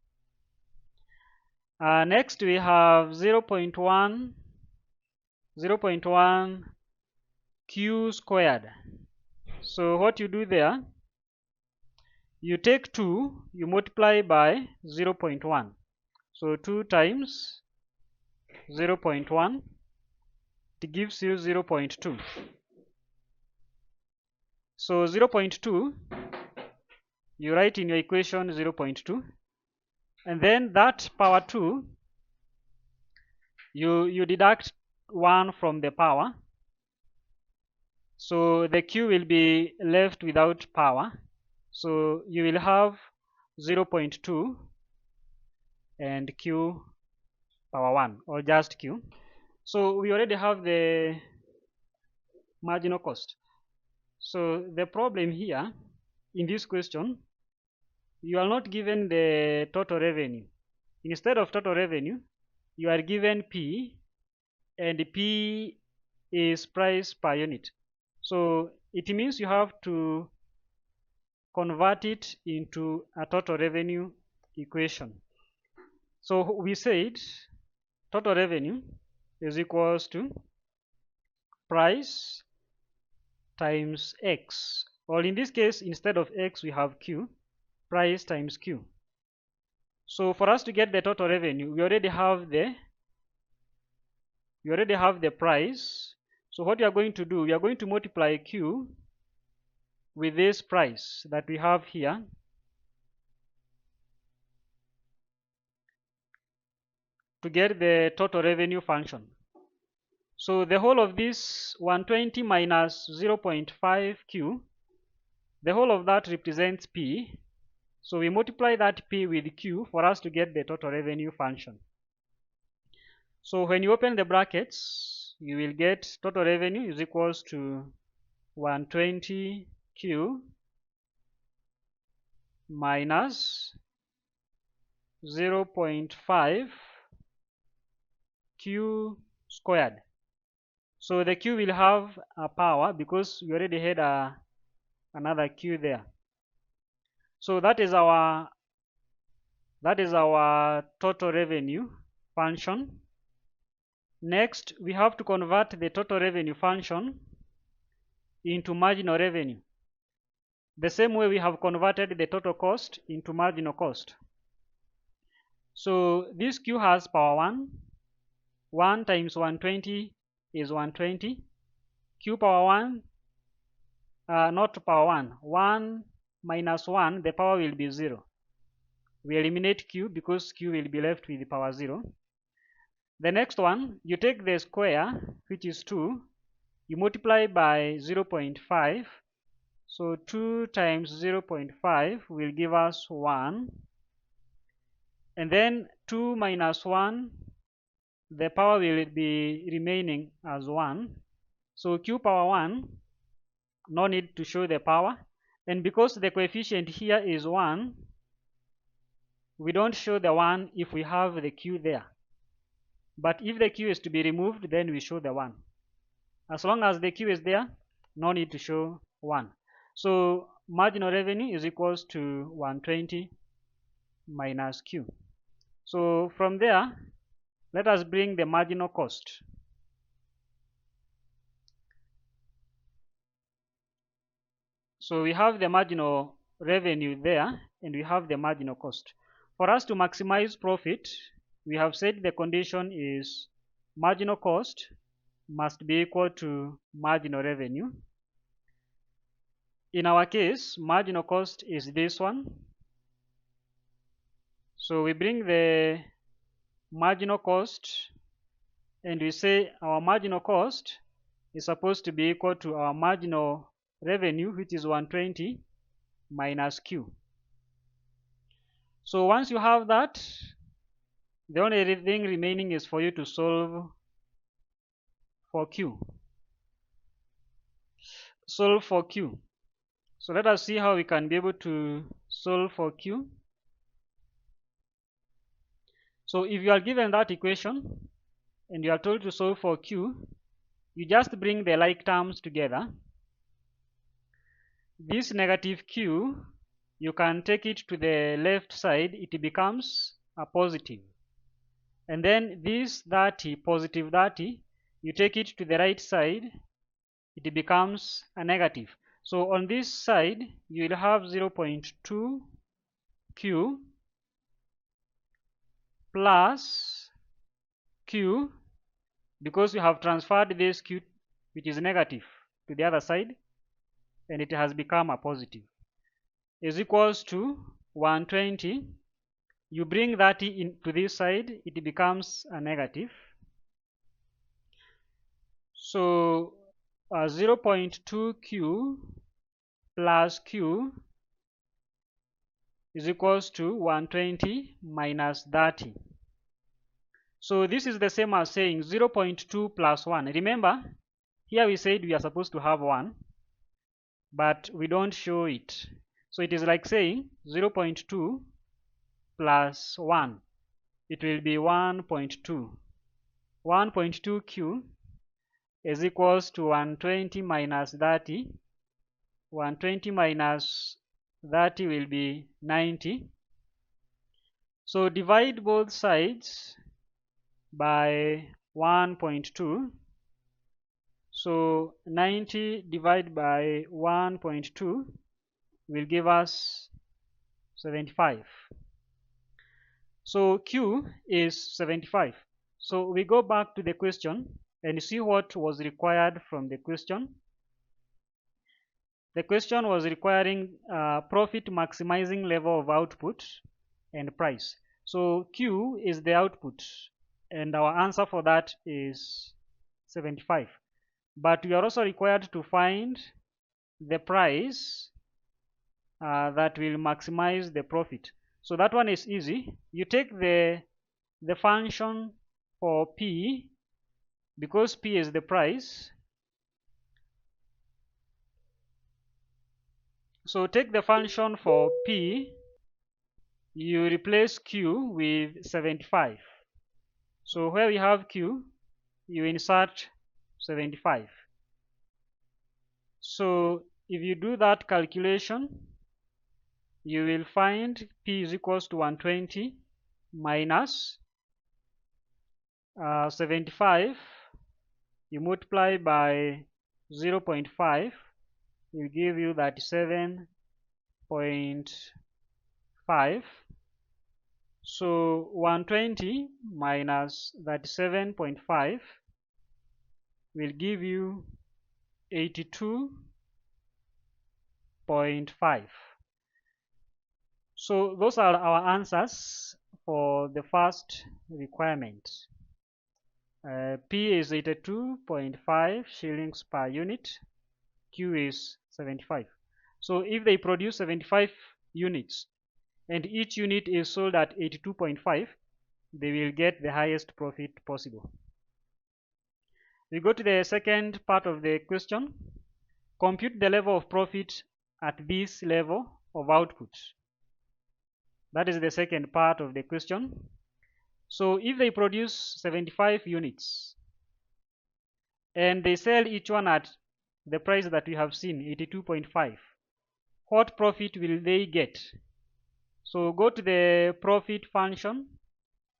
Next we have 0.1 Q squared. So what you do there, you take 2, you multiply by 0.1. So 2 times 0.1, it gives you 0.2. So 0.2, you write in your equation 0.2, and then that power 2, you deduct 1 from the power, so the Q will be left without power. So you will have 0.2 and Q power 1, or just Q. So we already have the marginal cost. So the problem here in this question, you are not given the total revenue. Instead of total revenue, you are given P, and P is price per unit. So it means you have to convert it into a total revenue equation. So we said total revenue is equals to price times X, or in this case, instead of X we have Q, price times Q. So for us to get the total revenue, we already have the price. So what we are going to do, we are going to multiply Q with this price that we have here, to get the total revenue function. So the whole of this 120 minus 0.5 Q, the whole of that represents P. So we multiply that P with Q for us to get the total revenue function. So when you open the brackets, you will get total revenue is equals to 120 Q minus 0.5 Q squared. So the Q will have a power because we already had another Q there. So that is our total revenue function. Next, we have to convert the total revenue function into marginal revenue, the same way we have converted the total cost into marginal cost. So this Q has power 1. 1 times 120 is 120. Q power 1, not power 1. 1 minus 1, the power will be 0. We eliminate Q because Q will be left with the power 0. The next one, you take the square, which is 2, you multiply by 0.5. So 2 times 0.5 will give us 1. And then 2 minus 1, the power will be remaining as 1. So Q power 1, no need to show the power. And because the coefficient here is 1, we don't show the 1 if we have the Q there. But if the Q is to be removed, then we show the 1. As long as the Q is there, no need to show 1. So marginal revenue is equals to 120 minus Q. So from there, let us bring the marginal cost. So we have the marginal revenue there, and we have the marginal cost. For us to maximize profit, we have said the condition is marginal cost must be equal to marginal revenue. In our case, marginal cost is this one. So we bring the marginal cost and we say our marginal cost is supposed to be equal to our marginal revenue, which is 120 minus Q. So once you have that, the only thing remaining is for you to solve for Q. Solve for Q. So let us see how we can be able to solve for Q. So if you are given that equation and you are told to solve for Q, you just bring the like terms together. This negative Q, you can take it to the left side, it becomes a positive. And then this 30, positive 30, you take it to the right side, it becomes a negative. So on this side, you will have 0.2 Q plus Q, because you have transferred this Q, which is negative, to the other side, and it has become a positive, is equals to 120. You bring 30 into this side, it becomes a negative. So 0.2 Q plus Q is equals to 120 minus 30. So this is the same as saying 0.2 plus 1. Remember, here we said we are supposed to have 1, but we don't show it. So it is like saying 0.2 plus 1. It will be 1.2. 1.2 Q is equals to 120 minus 30. 120 minus 30 will be 90. So divide both sides by 1.2. So 90 divided by 1.2 will give us 75. So Q is 75. So we go back to the question and see what was required from the question. The question was requiring profit maximizing level of output and price. So Q is the output, and our answer for that is 75. But we are also required to find the price that will maximize the profit. So that one is easy. You take the function for P, because P is the price. So take the function for P, you replace Q with 75. So where we have Q, you insert 75. So if you do that calculation, you will find P is equals to 120 minus 75 you multiply by 0.5 will give you 37.5. So 120 minus 37.5 will give you 82.5. So those are our answers for the first requirement. P is 82.5 shillings per unit. Q is 75. So if they produce 75 units and each unit is sold at 82.5, they will get the highest profit possible. We go to the second part of the question. Compute the level of profit at this level of output. That is the second part of the question. So if they produce 75 units and they sell each one at the price that we have seen, 82.5, what profit will they get? So go to the profit function.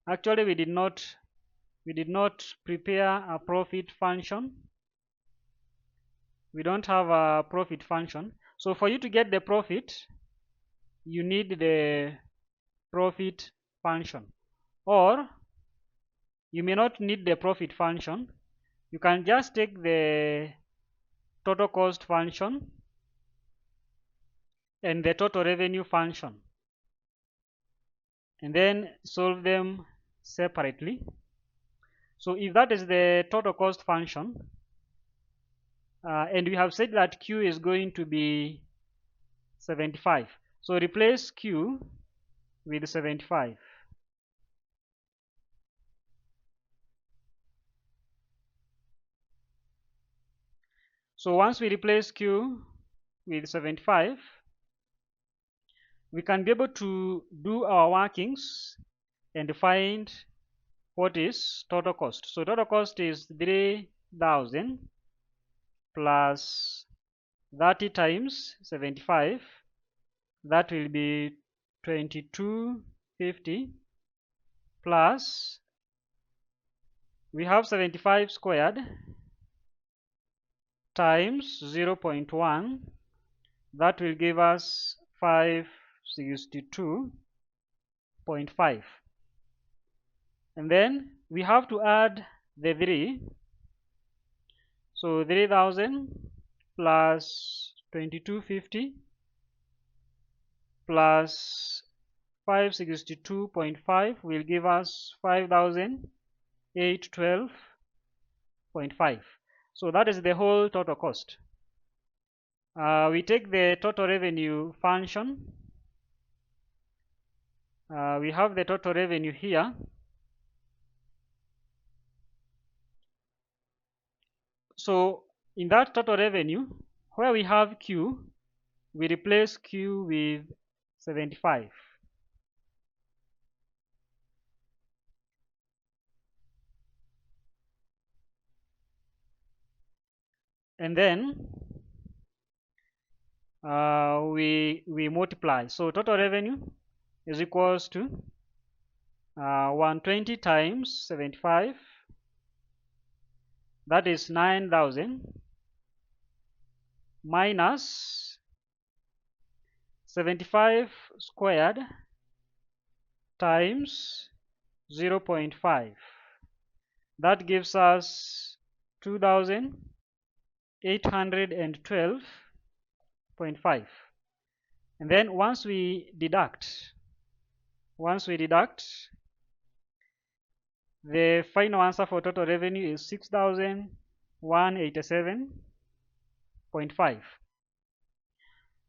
Actually, we did not prepare a profit function. We don't have a profit function. So for you to get the profit, you need the profit function. Or you may not need the profit function. You can just take the total cost function and the total revenue function and then solve them separately. So if that is the total cost function, and we have said that Q is going to be 75. So replace Q with 75. So once we replace Q with 75, we can be able to do our workings and find what is total cost. So total cost is 3,000 plus 30 times 75. That will be 2250 plus we have 75 squared times 0.1. That will give us 562.5. And then we have to add the 3. So 3,000 plus 2250 plus 562.5 will give us 5,812.5. So that is the whole total cost. We take the total revenue function. We have the total revenue here. So in that total revenue, where we have Q, we replace Q with 75. And then we multiply. So total revenue is equals to 120 times 75. That is 9,000 minus 75 squared times 0.5. That gives us 2,812.5. And then once we deduct, the final answer for total revenue is 6,187.5.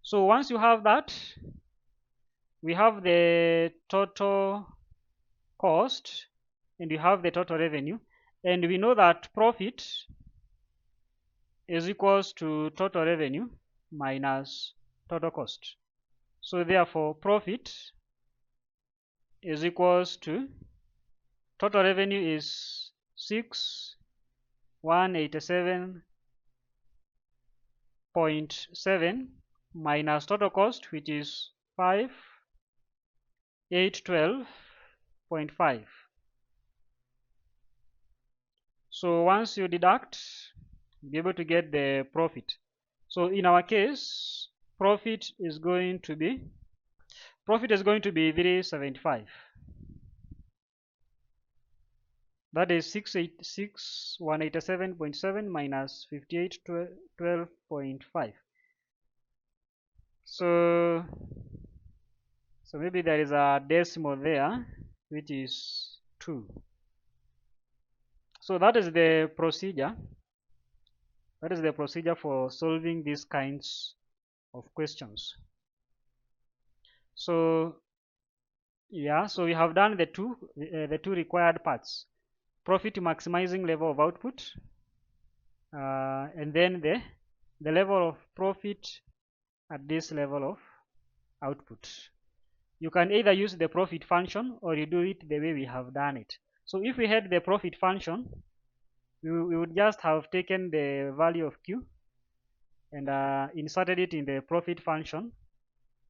So once you have that, we have the total cost and we have the total revenue, and we know that profit is equals to total revenue minus total cost. So therefore profit is equals to total revenue is 6,187.7 minus total cost, which is 5,812.5. So once you deduct, you'll be able to get the profit. So in our case, profit is going to be 375. That is 187.7 minus 5812.5. So maybe there is a decimal there, which is 2. So that is the procedure. That is the procedure for solving these kinds of questions. So yeah, so we have done the two required parts: profit maximizing level of output, and then the level of profit at this level of output. You can either use the profit function or you do it the way we have done it. So if we had the profit function, we would just have taken the value of Q and inserted it in the profit function,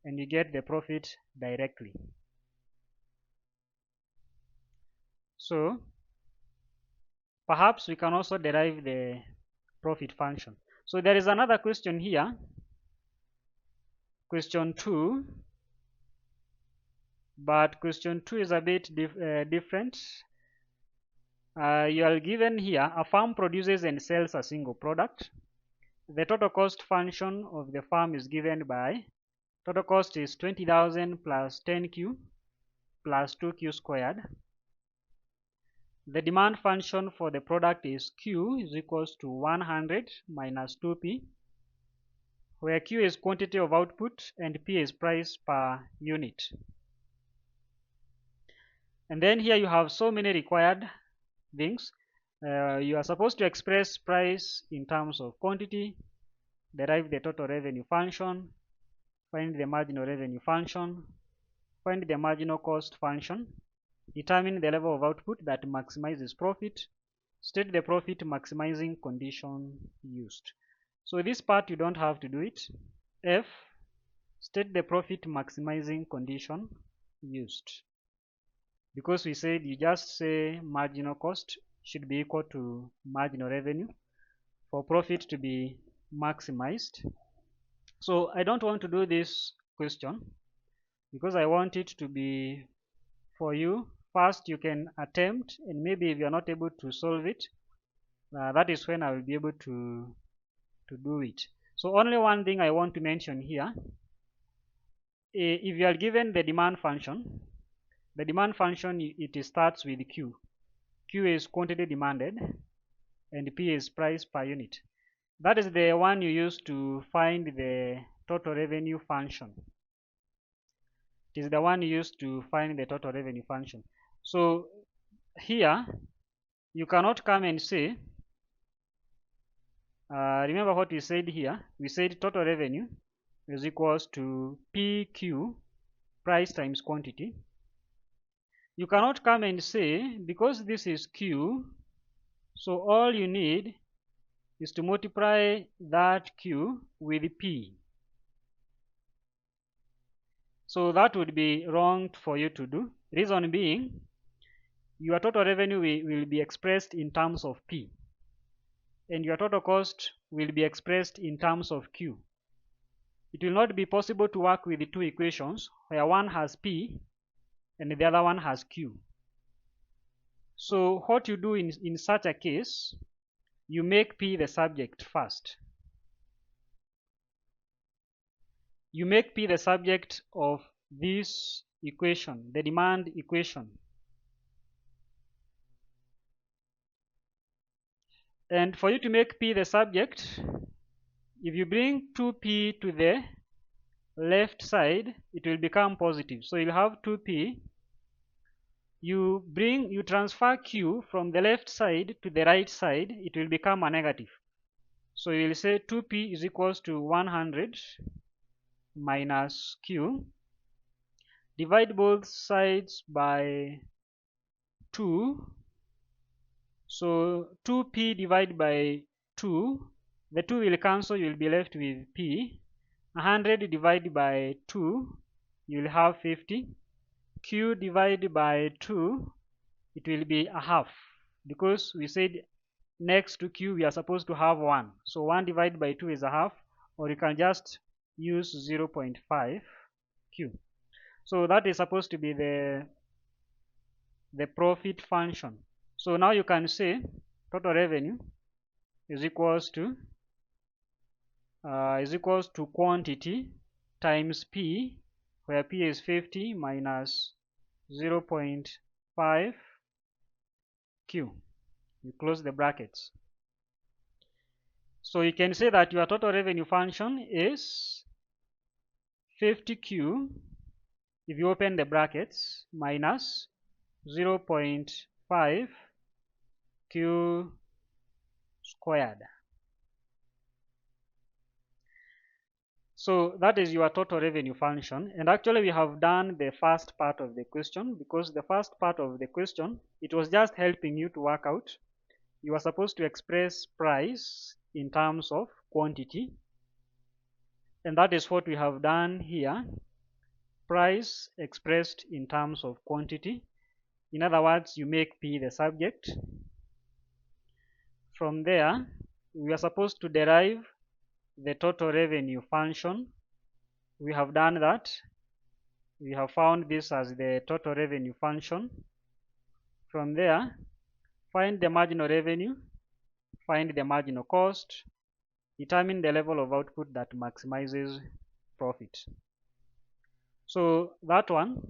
and you get the profit directly. So perhaps we can also derive the profit function. So there is another question here, question 2, but question 2 is a bit different. You are given here: a firm produces and sells a single product. The total cost function of the firm is given by total cost is 20,000 plus 10Q plus 2Q squared. The demand function for the product is Q is equals to 100 minus 2P, where Q is quantity of output and P is price per unit. And then here you have so many required things. You are supposed to express price in terms of quantity, derive the total revenue function, find the marginal revenue function, find the marginal cost function, determine the level of output that maximizes profit, state the profit maximizing condition used. So this part you don't have to do it. F, state the profit maximizing condition used. Because we said you just say marginal cost should be equal to marginal revenue for profit to be maximized. So I don't want to do this question because I want it to be for you. First you can attempt, and maybe if you are not able to solve it, that is when I will be able to do it. So only one thing I want to mention here: if you are given the demand function, it starts with Q. Q is quantity demanded and P is price per unit. That is the one you use to find the total revenue function. It is the one you use to find the total revenue function. So here you cannot come and say, remember what we said here. We said total revenue is equals to PQ, price times quantity. You cannot come and say, because this is Q, so all you need is to multiply that Q with P. So that would be wrong for you to do. Reason being, your total revenue will be expressed in terms of P, and your total cost will be expressed in terms of Q. It will not be possible to work with the two equations where one has P and the other one has Q. So what you do in such a case, you make P the subject first. You make P the subject of this equation, the demand equation. And for you to make P the subject, if you bring 2P to the left side, it will become positive. So you'll have 2P. You transfer Q from the left side to the right side, it will become a negative. So you will say 2P is equals to 100 minus Q. Divide both sides by 2. So 2P divided by 2, the 2 will cancel, you will be left with P. 100 divided by 2, you will have 50. Q divided by 2, it will be a half, because we said next to Q we are supposed to have 1. So 1 divided by 2 is a half, or you can just use 0.5 Q. So that is supposed to be the profit function. So now you can say total revenue is equals to quantity times P, where P is 50 minus 0.5 Q. You close the brackets. So you can say that your total revenue function is 50Q, if you open the brackets, minus 0.5 Q squared. So that is your total revenue function. And actually we have done the first part of the question, because the first part of the question, it was just helping you to work out. You are supposed to express price in terms of quantity. And that is what we have done here. Price expressed in terms of quantity. In other words, you make P the subject. From there, we are supposed to derive the total revenue function. We have done that. We have found this as the total revenue function. From there, find the marginal revenue, find the marginal cost, determine the level of output that maximizes profit. So that one,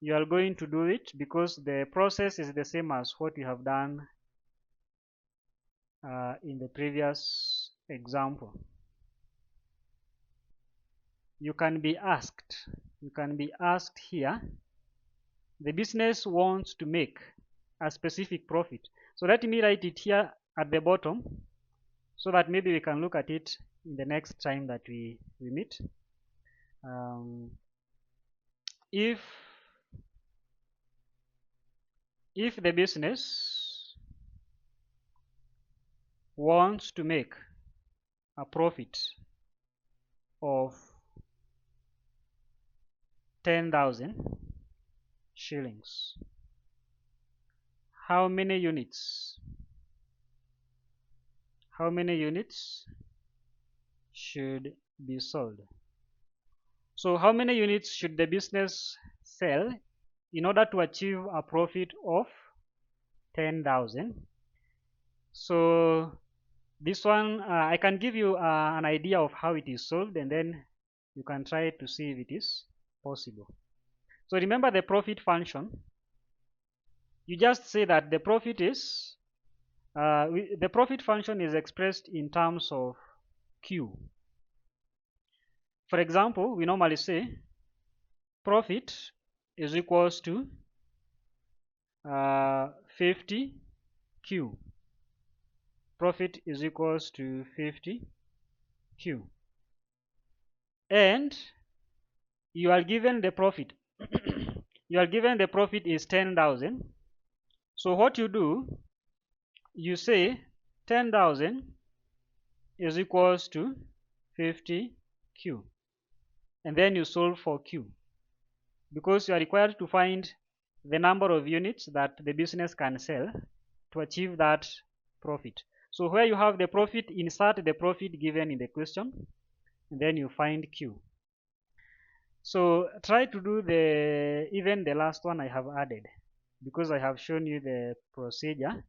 you are going to do it because the process is the same as what you have done in the previous example. You can be asked here, the business wants to make a specific profit. So let me write it here at the bottom so that maybe we can look at it in the next time that we meet. If the business wants to make a profit of 10,000 shillings, how many units should be sold? So how many units should the business sell in order to achieve a profit of 10,000? So this one, I can give you an idea of how it is solved, and then you can try to see if it is possible. So remember the profit function. You just say that the profit is, the profit function is expressed in terms of Q. For example, we normally say profit is equals to 50 Q. Profit is equals to 50 Q. And you are given the profit. You are given the profit is 10,000. So what you do, you say 10,000 is equals to 50 Q. And then you solve for Q, because you are required to find the number of units that the business can sell to achieve that profit. So where you have the profit, insert the profit given in the question, and then you find Q. So try to do even the last one I have added, because I have shown you the procedure.